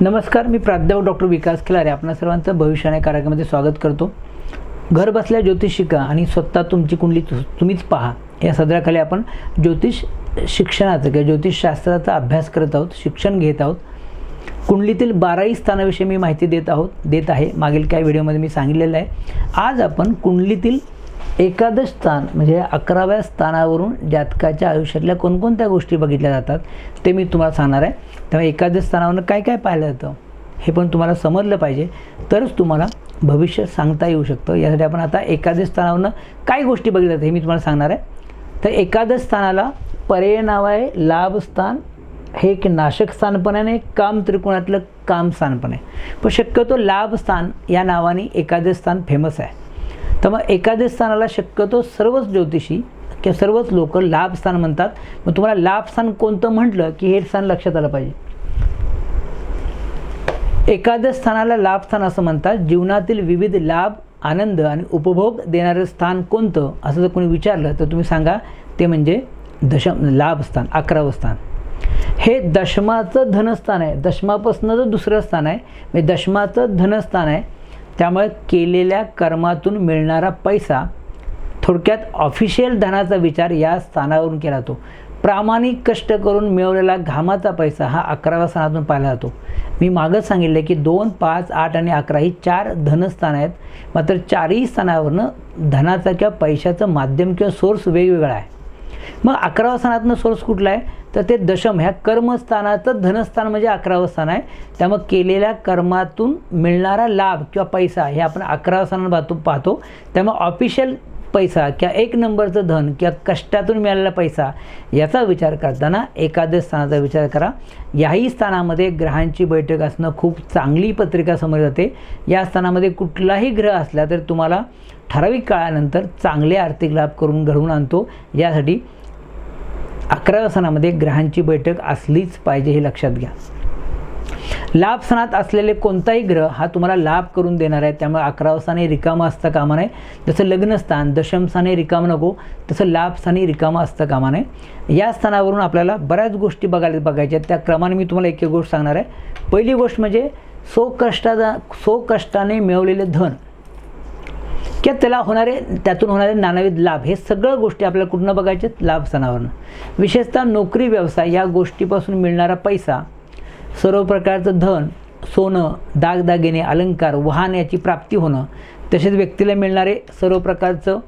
नमस्कार, मी प्राध्यापक डॉक्टर विकास खिलारे आपणा सर्वांचं भविष्याने कार्यक्रमामध्ये स्वागत करतो. घर बसल्या ज्योतिष शिका आणि स्वतः तुमची कुंडली तुम्हीच पहा या सदराखाली आपण ज्योतिष शिक्षणाचं किंवा ज्योतिषशास्त्राचा अभ्यास करत आहोत, शिक्षण घेत आहोत. कुंडलीतील 12ही स्थानाविषयी मी माहिती देत आहे. मागील काही व्हिडिओमध्ये मी सांगितलेलं आहे. आज आपण कुंडलीतील एकादश स्थान म्हणजे 11व्या स्थानावरून जातकाच्या आयुष्यातल्या कोणकोणत्या गोष्टी बघितल्या जातात ते मी तुम्हाला सांगणार आहे. त्यामुळे एकादश स्थानावरून काय काय पाहिलं जातं हे पण तुम्हाला समजलं पाहिजे, तरच तुम्हाला भविष्य सांगता येऊ शकतं. यासाठी आपण आता एकादश स्थानावरून काय गोष्टी बघितल्या जातात हे मी तुम्हाला सांगणार आहे. तर एकादश स्थानाला पर्याय नाव आहे लाभस्थान. हे एक नाशक स्थान पण आहे आणि काम त्रिकोणातलं काम स्थान पण आहे. पण शक्यतो लाभस्थान या नावाने एकादश स्थान फेमस आहे. तर मग एकादश स्थानाला शक्यतो सर्वच ज्योतिषी किंवा सर्वच लोक लाभस्थान म्हणतात. मग तुम्हाला लाभस्थान कोणतं म्हटलं की हे स्थान लक्षात आलं पाहिजे. एकादश स्थानाला लाभस्थान असं म्हणतात. जीवनातील विविध लाभ, आनंद आणि उपभोग देणारं स्थान कोणतं असं जर कोणी विचारलं तर तुम्ही सांगा ते म्हणजे लाभस्थान, 11वं स्थान. हे दशमाचं धनस्थान आहे. दशमापासूनचं दुसरं स्थान आहे, म्हणजे दशमाचं धनस्थान आहे. त्यामुळे केलेल्या कर्मातून मिळणारा पैसा, थोडक्यात ऑफिशियल धनाचा विचार या स्थानावरून केला जातो. प्रामाणिक कष्ट करून मिळवलेला घामाचा पैसा हा 11व्या स्थानातून पाहिला जातो. मी मागं सांगितलं की 2, 5, 8 आणि 11 ही 4 धनस्थान आहेत. मात्र 4ही स्थानावरनं धनाचा किंवा पैशाचं माध्यम किंवा सोर्स वेगवेगळा आहे. मग 11व्या स्थानातनं सोर्स कुठला आहे तर ते दशम ह्या कर्मस्थानाचं धनस्थान म्हणजे 11वं स्थान आहे. त्यामुळे केलेल्या कर्मातून मिळणारा लाभ किंवा पैसा हे आपण 11व्या स्थानात पाहतो. त्यामुळे ऑफिशियल पैसा किंवा 1 नंबरचं धन किंवा कष्टातून मिळालेला पैसा याचा विचार करताना एकादश स्थानाचा विचार करा. याही स्थानामध्ये ग्रहांची बैठक असणं खूप चांगली पत्रिका समोर जाते. या स्थानामध्ये कुठलाही ग्रह असला तर तुम्हाला ठराविक काळानंतर चांगले आर्थिक लाभ घडवून आणतो. यासाठी 11व्या स्थानामध्ये ग्रहांची बैठक असलीच पाहिजे हे लक्षात घ्या. लाभ स्थानात असलेले कोणताही ग्रह हा तुम्हाला लाभ करून देणार आहे. त्यामुळे 11वं स्थान हे रिकामं असता कामा नये. जसं लग्नस्थान दशम स्थान हे रिकामं नको, तसं लाभ स्थान हे रिकामं असता कामा नये. या स्थानावरून आपल्याला बऱ्याच गोष्टी बघायच्या. त्या क्रमाने मी तुम्हाला एक गोष्ट सांगणार आहे. पहिली गोष्ट म्हणजे कष्टाने मिळवलेले धन किंवा त्यातून होणारे नानाविध लाभ, हे सगळ्या गोष्टी आपल्याला कुठनं बघायच्या लाभ स्थानावरनं. विशेषतः नोकरी, व्यवसाय या गोष्टीपासून मिळणारा पैसा, सर्व प्रकारचं धन, सोनं, दागदागिने, अलंकार, वाहन याची प्राप्ती होणं, तसेच व्यक्तीला मिळणारे सर्व प्रकारचं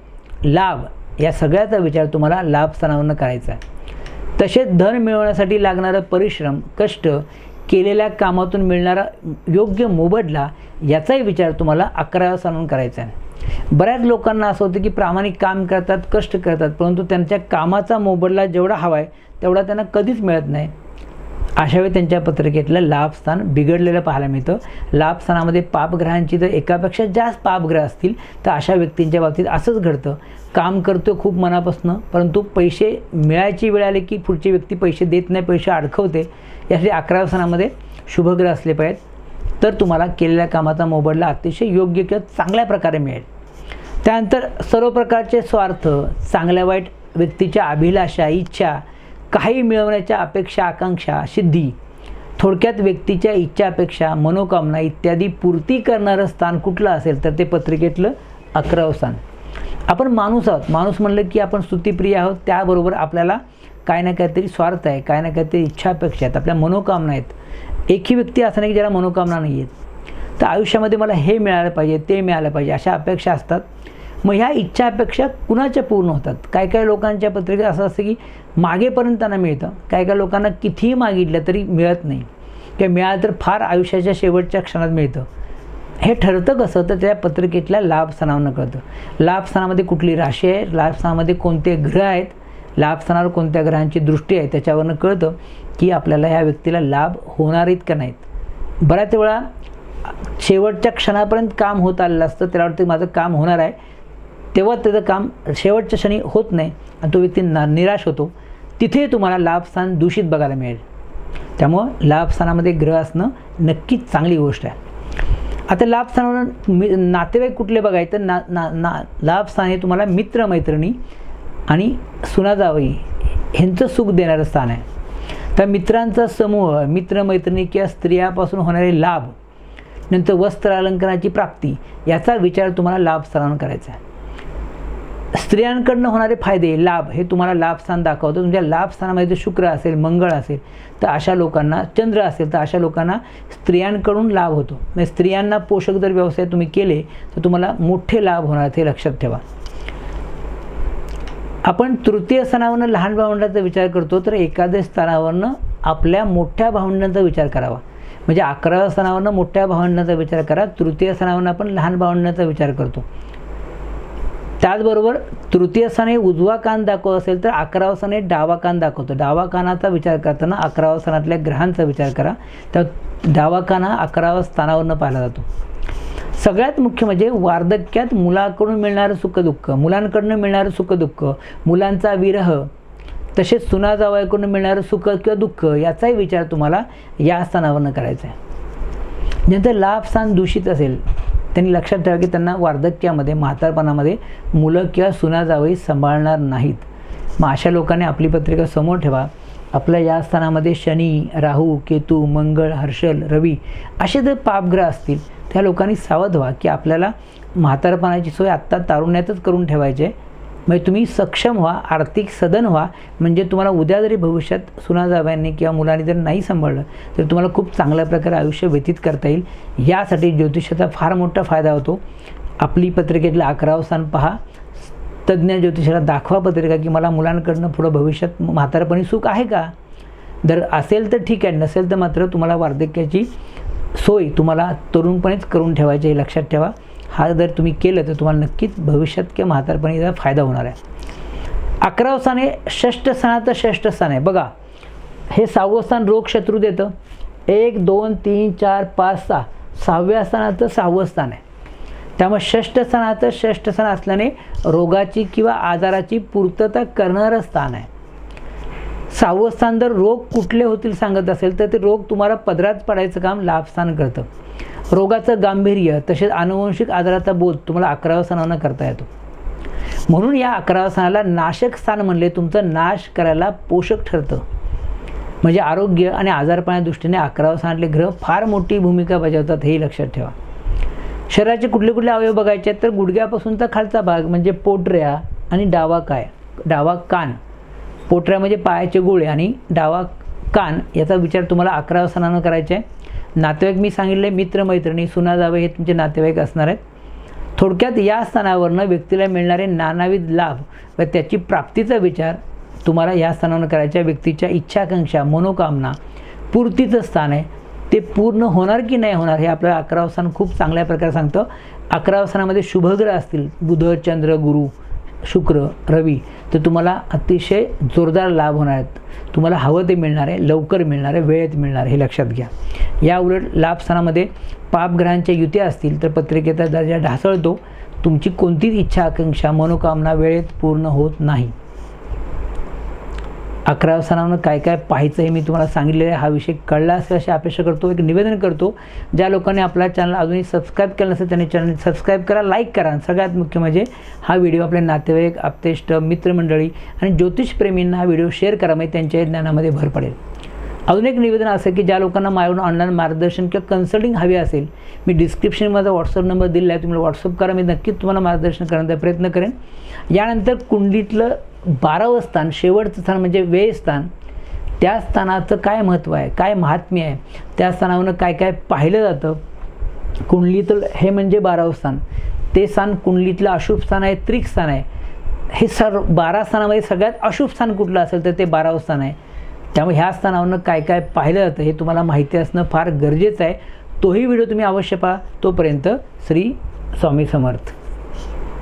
लाभ, या सगळ्याचा विचार तुम्हाला लाभ स्थानावरनं करायचा आहे. तसेच धन मिळवण्यासाठी लागणारं परिश्रम, कष्ट, केलेल्या कामातून मिळणारा योग्य मोबदला याचाही विचार तुम्हाला 11व्या स्थानावरून करायचा आहे. बऱ्याच लोकांना असं होतं की प्रामाणिक काम करतात, कष्ट करतात, परंतु त्यांच्या कामाचा मोबदला जेवढा हवा आहे तेवढा त्यांना कधीच मिळत नाही. अशा वेळी त्यांच्या पत्रिकेतलं लाभस्थान बिघडलेलं पाहायला मिळतं. लाभस्थानामध्ये पापग्रहांची जर एकापेक्षा जास्त पापग्रह असतील तर अशा व्यक्तींच्या बाबतीत असंच घडतं. काम करतो खूप मनापासून, परंतु पैसे मिळायची वेळ आली की पुढची व्यक्ती पैसे देत नाही, पैसे अडकवते. यासाठी 11व्या स्थानामध्ये शुभग्रह असले पाहिजेत, तर तुम्हाला केलेल्या कामाचा मोबदला अतिशय योग्य किंवा चांगल्या प्रकारे मिळेल. त्यानंतर सर्व प्रकारचे स्वार्थ, चांगल्या वाईट व्यक्तीच्या अभिलाषा, इच्छा, काही मिळवण्याच्या अपेक्षा, आकांक्षा, सिद्धी, थोडक्यात व्यक्तीच्या इच्छा, अपेक्षा, मनोकामना इत्यादी पूर्ती करणारं स्थान कुठलं असेल तर ते पत्रिकेतलं 11वं स्थान. आपण माणूस आहोत. माणूस म्हणलं की आपण स्तुतिप्रिय आहोत. त्याबरोबर आपल्याला काय ना काहीतरी स्वार्थ आहे, काय ना काहीतरी इच्छा, अपेक्षा आहेत, आपल्या मनोकामना आहेत. एकही व्यक्ती असं नाही की ज्याला मनोकामना नाही आहेत. तर आयुष्यामध्ये मला हे मिळालं पाहिजे, ते मिळालं पाहिजे, अशा अपेक्षा असतात. मग ह्या इच्छा, अपेक्षा कुणाच्या पूर्ण होतात? काय काय लोकांच्या पत्रिकेत असं असतं की मागेपर्यंत त्यांना मिळतं. काय काय लोकांना कितीही मागितलं तरी मिळत नाही, किंवा मिळालं तर फार आयुष्याच्या शेवटच्या क्षणात मिळतं. हे ठरतं कसं तर त्या पत्रिकेतल्या लाभस्थानावरून कळतं. लाभस्थानामध्ये कुठली राशी आहे, लाभस्थानामध्ये कोणते ग्रह आहेत, लाभस्थानावर कोणत्या ग्रहांची दृष्टी आहे, त्याच्यावरनं कळतं की आपल्याला ह्या व्यक्तीला लाभ होणार आहेत का नाहीत. बऱ्याच वेळा शेवटच्या क्षणापर्यंत काम होत आलेलं असतं, त्याला वाटतं माझं काम होणार आहे, तेव्हा त्याचं काम शेवटच्या क्षणी होत नाही आणि तो व्यक्ती निराश होतो. तिथे तुम्हाला लाभस्थान दूषित बघायला मिळेल. त्यामुळं लाभस्थानामध्ये ग्रह असणं नक्कीच चांगली गोष्ट आहे. आता लाभस्थानावर नातेवाईक कुठले बघायचं, लाभस्थान हे तुम्हाला मित्रमैत्रिणी आणि सुनाजावई ह्यांचं सुख देणारं स्थान आहे. तर मित्रांचा समूह, मित्रमैत्रिणी किंवा स्त्रियापासून होणारे लाभ, नंतर वस्त्र अलंकाराची प्राप्ती, याचा विचार तुम्हाला लाभ स्थानावर करायचा आहे. स्त्रियांकडनं होणारे फायदे, लाभ हे तुम्हाला लाभ स्थान दाखवतं. तुमच्या लाभ स्थानामध्ये जर शुक्र असेल, मंगळ असेल तर अशा लोकांना, चंद्र असेल तर अशा लोकांना स्त्रियांकडून लाभ होतो. म्हणजे स्त्रियांना पोषक जर व्यवसाय तुम्ही केले तर तुम्हाला मोठे लाभ होणार, ते लक्षात ठेवा. आपण तृतीय स्थानावरनं लहान भावंडांचा विचार करतो, तर एकादश स्थानावरनं आपल्या मोठ्या भावंडांचा विचार करावा. म्हणजे 11व्या स्थानावरनं मोठ्या भावंडांचा विचार करा, तृतीय स्थानावरनं आपण लहान भावंडांचा विचार करतो. त्याचबरोबर तृतीय स्थानी उजवा कान दाखवत असेल तर 11व्या स्थानी डावा कान दाखवतो. डावा कानाचा विचार करताना 11व्या स्थानातल्या ग्रहांचा विचार करा, तर डावा कान हा 11व्या स्थानावरनं पाहिला जातो. सगळ्यात मुख्य म्हणजे वार्धक्यात मुलाकडून मिळणारं सुखदुःख, मुलांकडून मिळणारं सुखदुःख, मुलांचा विरह, तसेच सुना जावयाकडून मिळणारं सुख किंवा दुःख, याचाही विचार तुम्हाला या स्थानावरनं करायचा आहे. ज्यांचं लाभ स्थान दूषित असेल त्यांनी लक्षात ठेवा की त्यांना वार्धक्यामध्ये, म्हातारपणामध्ये मुलं किंवा सुना जावई सांभाळणार नाहीत. मग अशा लोकांनी आपली पत्रिका समोर ठेवा. आपल्या या स्थानामध्ये शनी, राहू, केतू, मंगळ, हर्षल, रवी असे जर पापग्रह असतील त्या लोकांनी सावध व्हा की आपल्याला म्हातारपणाची सोय आत्ता तारुण्यातच करून ठेवायची आहे. म्हणजे तुम्ही सक्षम व्हा, आर्थिक सधन व्हा, म्हणजे तुम्हाला उद्या जरी भविष्यात सुना जावयांनी किंवा मुलांनी जर नाही सांभाळलं तर तुम्हाला खूप चांगल्या प्रकारे आयुष्य व्यतीत करता येईल. यासाठी ज्योतिषाचा फार मोठा फायदा होतो. आपली पत्रिकेतलं 11वं स्थान पहा, तज्ज्ञ ज्योतिषाला दाखवा पत्रिका की मला मुलांकडनं पुढं भविष्यात म्हातारपणी सुख आहे का. जर असेल तर ठीक आहे, नसेल तर मात्र तुम्हाला वार्धक्याची सोय तुम्हाला तरुणपणीच करून ठेवायची आहे, लक्षात ठेवा. हा जर तुम्ही केलं तर तुम्हाला नक्कीच भविष्यात किंवा म्हातारपणीचा फायदा होणार आहे. 11वं स्थान हे षष्ठ स्थानाचं षष्ठ स्थान आहे. बघा, हे 6वं स्थान रोग शत्रू देतं. 1, 2, 3, 4, 5, 6 6व्या स्थानाचं 6वं स्थान आहे. त्यामुळे षष्ठ स्थानाचं षष्ठ स्थान असल्याने रोगाची किंवा आजाराची पूर्तता करणारं स्थान आहे. 6वं स्थान जर रोग कुठले होतील सांगत असेल तर ते रोग तुम्हाला पदरात पडायचं काम लाभस्थान करतं. रोगाचं गांभीर्य तसेच आनुवंशिक आजाराचा बोध तुम्हाला 11व्या स्थानानं करता येतो. म्हणून या 11व्या स्थानाला नाशक स्थान म्हणले. तुमचं नाश करायला पोषक ठरतं. म्हणजे आरोग्य आणि आजारपणाच्या दृष्टीने 11व्या स्थानातले ग्रह फार मोठी भूमिका बजावतात, हे लक्षात ठेवा. शरीराचे कुठले कुठले अवयव बघायचे आहेत तर गुडघ्यापासूनचा खालचा भाग म्हणजे पोटऱ्या आणि डावा कान. पोटऱ्या म्हणजे पायाचे गोळे आणि डावा कान याचा विचार तुम्हाला 11व्या स्थानानं करायचा आहे. नातेवाईक मी सांगितले, मित्रमैत्रिणी, सुना जावे हे तुमचे नातेवाईक असणार आहेत. थोडक्यात या स्थानावरनं व्यक्तीला मिळणारे नानाविध लाभ व त्याची प्राप्तीचा विचार तुम्हाला या स्थानावर करायच्या. व्यक्तीच्या इच्छाकांक्षा, मनोकामना पूर्तीचं स्थान आहे. ते पूर्ण होणार की नाही होणार हे आपल्याला 11वं स्थान खूप चांगल्या प्रकारे सांगतं. 11व्या स्थानामध्ये शुभग्रह असतील, बुध, चंद्र, गुरु, शुक्र, रवी, तर तुम्हाला अतिशय जोरदार लाभ होणार आहेत. तुम्हाला हवं ते मिळणार आहे, लवकर मिळणार आहे, वेळेत मिळणार आहे, हे लक्षात घ्या. या उलट लाभस्थानामध्ये पापग्रहांच्या युत्या असतील तर पत्रिकेचा दर्जा ढासळतो. तुमची कोणतीच इच्छा, आकांक्षा, मनोकामना वेळेत पूर्ण होत नाही. 11व्या स्थानावर काय काय पाहायचं हे मी तुम्हाला सांगितलेलं आहे. हा विषय कळला असेल अशी अपेक्षा करतो. एक निवेदन करतो, ज्या लोकांनी आपला चॅनल अजूनही सबस्क्राईब केलं नसेल त्यांनी चॅनल सबस्क्राईब करा, लाईक करा. सगळ्यात मुख्य म्हणजे हा व्हिडिओ आपल्या नातेवाईक, आप्तेष्ट, मित्रमंडळी आणि ज्योतिषप्रेमींना हा व्हिडिओ शेअर करा, म्हणजे त्यांच्या ज्ञानामध्ये भर पडेल. अजून एक निवेदन असं की ज्या लोकांना माझ्याकडून ऑनलाईन मार्गदर्शन किंवा कन्सल्टिंग हवी असेल, मी डिस्क्रिप्शनमध्ये माझा व्हॉट्सअप नंबर दिला आहे, तुम्ही व्हॉट्सअप करा. मी नक्कीच तुम्हाला मार्गदर्शन करण्याचा प्रयत्न करेन. यानंतर कुंडलीतलं 12वं स्थान, शेवटचं स्थान म्हणजे व्यय स्थान, त्या स्थानाचं काय महत्त्व आहे, काय महात्म्य आहे, त्या स्थानावरून काय काय पाहिलं जातं. कुंडलीतलं हे म्हणजे 12वं स्थान. ते स्थान कुंडलीतलं अशुभ स्थान आहे, त्रिक स्थान आहे. हे 12 स्थानामध्ये सगळ्यात अशुभ स्थान कुठलं असेल तर ते 12वं स्थान आहे. त्यामुळे ह्या स्थानावरून काय काय पाहिलं जातं हे तुम्हाला माहिती असणं फार गरजेचं आहे. तोही व्हिडिओ तुम्ही अवश्य पहा. तोपर्यंत श्री स्वामी समर्थ.